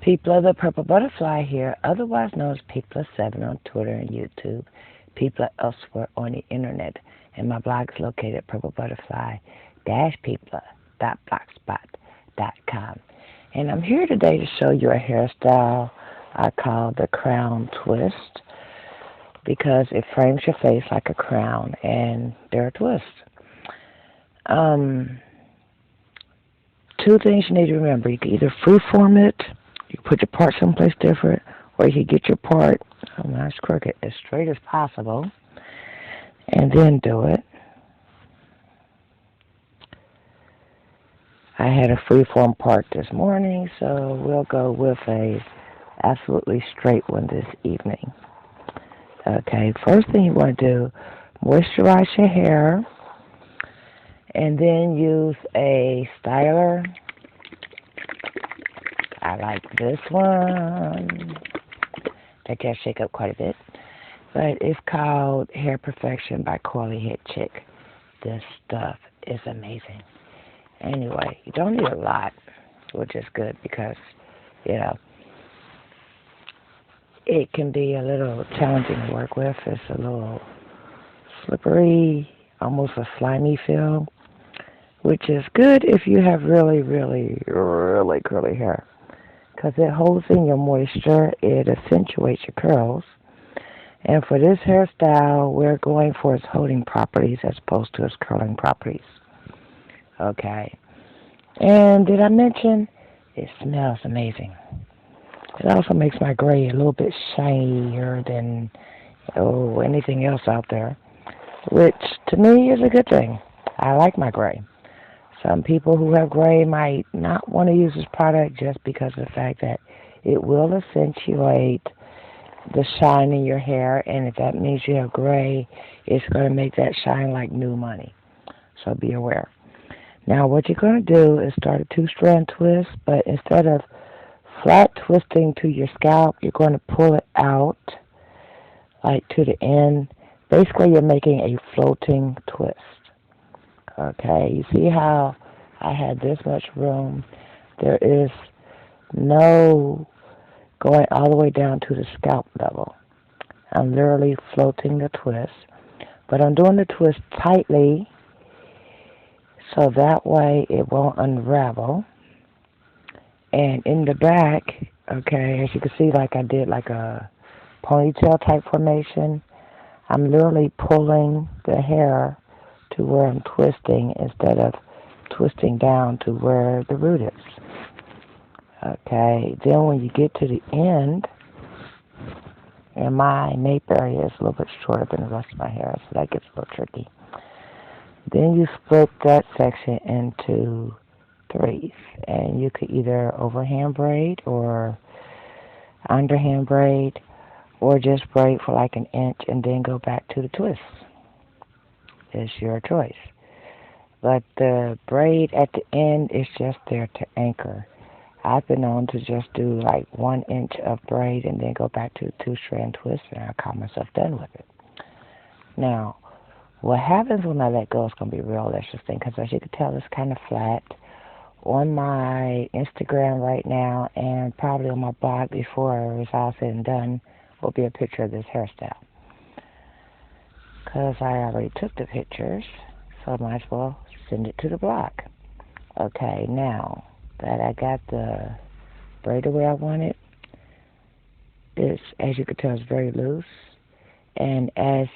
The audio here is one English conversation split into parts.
People of the Purple Butterfly here, otherwise known as People7 on Twitter and YouTube, People elsewhere on the internet, and my blog is located at purplebutterfly-people.blogspot.com. And I'm here today to show you a hairstyle I call the crown twist because it frames your face like a crown and there are twists. Two things you need to remember. You can either freeform it, you can put your part someplace different, or you can get your part, nice crooked, as straight as possible, and then do it. I had a freeform part this morning, so we'll go with a absolutely straight one this evening. Okay, first thing you want to do, moisturize your hair, and then use a styler. I like this one. That can shake up quite a bit. But it's called Hair Perfection by Coily Head Chick. This stuff is amazing. Anyway, you don't need a lot, which is good because, it can be a little challenging to work with. It's a little slippery, almost a slimy feel, which is good if you have really, really, really curly hair because it holds in your moisture, it accentuates your curls. And for this hairstyle, we're going for its holding properties as opposed to its curling properties. Okay. And did I mention it smells amazing? It also makes my gray a little bit shinier than anything else out there, which to me is a good thing. I like my gray. Some people who have gray might not want to use this product just because of the fact that it will accentuate the shine in your hair, and if that means you have gray, it's going to make that shine like new money. So be aware. Now what you're going to do is start a two-strand twist, but instead of flat twisting to your scalp, you're going to pull it out like to the end. Basically, you're making a floating twist. Okay, you see how I had this much room? There is no going all the way down to the scalp level. I'm literally floating the twist, but I'm doing the twist tightly so that way it won't unravel. And in the back, okay, as you can see, like I did like a ponytail type formation, I'm literally pulling the hair to where I'm twisting instead of twisting down to where the root is. Okay, then when you get to the end, and my nape area is a little bit shorter than the rest of my hair, so that gets a little tricky. Then you split that section into threes, and you could either overhand braid or underhand braid, or just braid for like an inch and then go back to the twist. It's your choice. But the braid at the end is just there to anchor. I've been known to just do like 1 inch of braid and then go back to the two-strand twist, and I call myself done with it. Now, what happens when I let go is going to be real interesting because as you can tell, it's kind of flat. On my Instagram right now and probably on my blog before it's all said and done will be a picture of this hairstyle. Because I already took the pictures, so I might as well send it to the blog. Okay, now that I got the braid the way I want it, it's, as you can tell, it's very loose. And as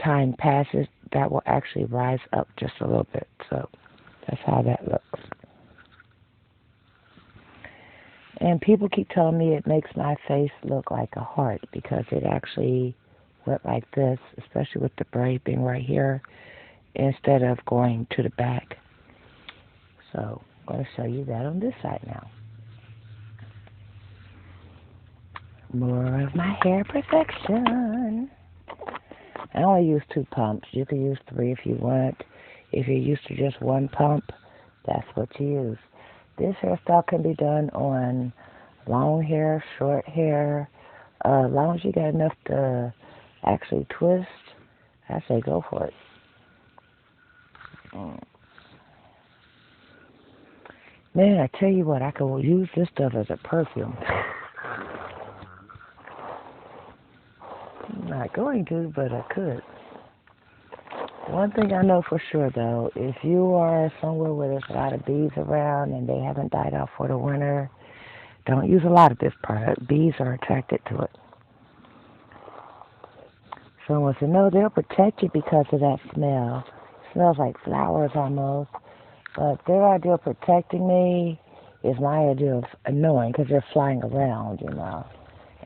time passes, that will actually rise up just a little bit. So that's how that looks. And people keep telling me it makes my face look like a heart because it actually went like this, especially with the braid being right here, instead of going to the back. So I'm going to show you that on this side now. More of my hair perfection. I only use 2 pumps. You can use 3 if you want. If you're used to just 1 pump, that's what you use. This hairstyle can be done on long hair, short hair. As long as you got enough to actually twist, I say go for it. Man, I tell you what, I could use this stuff as a perfume. I'm not going to, but I could. One thing I know for sure, though, if you are somewhere where there's a lot of bees around and they haven't died off for the winter, don't use a lot of this product. Bees are attracted to it. Someone said, no, they'll protect you because of that smell. It smells like flowers almost. But their idea of protecting me is my idea of annoying because they're flying around, you know.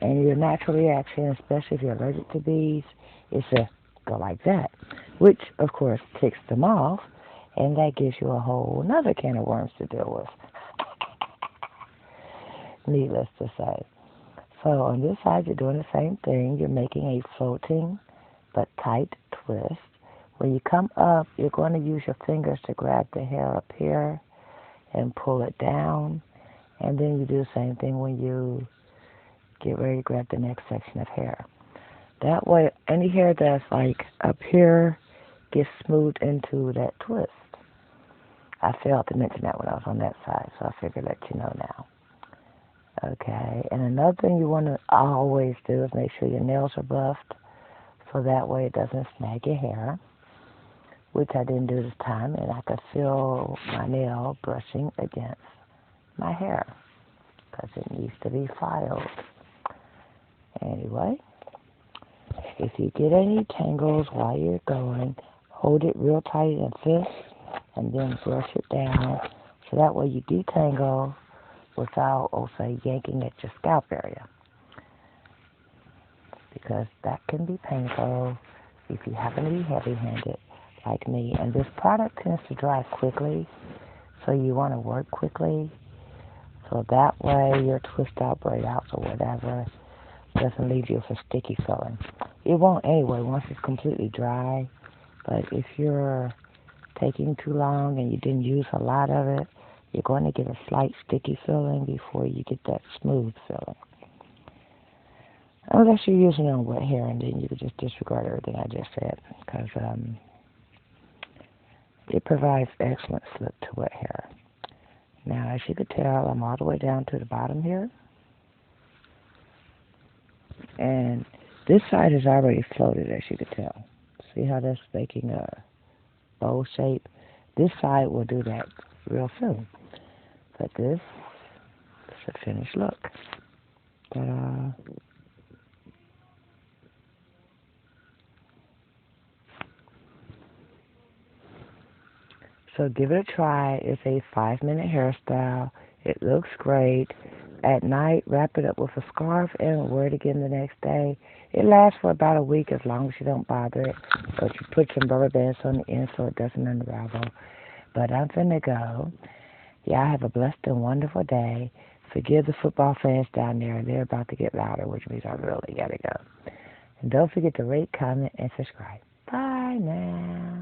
And your natural reaction, especially if you're allergic to bees, is to go like that, which, of course, ticks them off, and that gives you a whole another can of worms to deal with, needless to say. So on this side, you're doing the same thing. You're making a floating but tight twist. When you come up, you're going to use your fingers to grab the hair up here and pull it down, and then you do the same thing when you get ready to grab the next section of hair. That way, any hair that's like up here gets smoothed into that twist. I failed to mention that when I was on that side, so I figured I'd let you know now. Okay, and another thing you want to always do is make sure your nails are buffed, so that way it doesn't snag your hair, which I didn't do this time, and I could feel my nail brushing against my hair, because it needs to be filed. Anyway, if you get any tangles while you're going, hold it real tight in fist and then brush it down so that way you detangle without, say, yanking at your scalp area. Because that can be painful if you happen to be heavy-handed like me. And this product tends to dry quickly, so you want to work quickly. So that way your twist-out, braid-outs, or whatever doesn't leave you with a sticky feeling. It won't anyway once it's completely dry, but if you're taking too long and you didn't use a lot of it, you're going to get a slight sticky feeling before you get that smooth feeling. Unless you're using it on wet hair, and then you could just disregard everything I just said, because it provides excellent slip to wet hair. Now, as you could tell, I'm all the way down to the bottom here. And this side is already floated, as you could tell. See how that's making a bow shape? This side will do that real soon. But this is a finished look. Ta-da! So give it a try. It's a 5-minute hairstyle. It looks great. At night, wrap it up with a scarf and wear it again the next day. It lasts for about a week as long as you don't bother it. But you put some rubber bands on the end so it doesn't unravel. But I'm finna go. Y'all have a blessed and wonderful day. Forgive the football fans down there. They're about to get louder, which means I really gotta go. And don't forget to rate, comment, and subscribe. Bye now.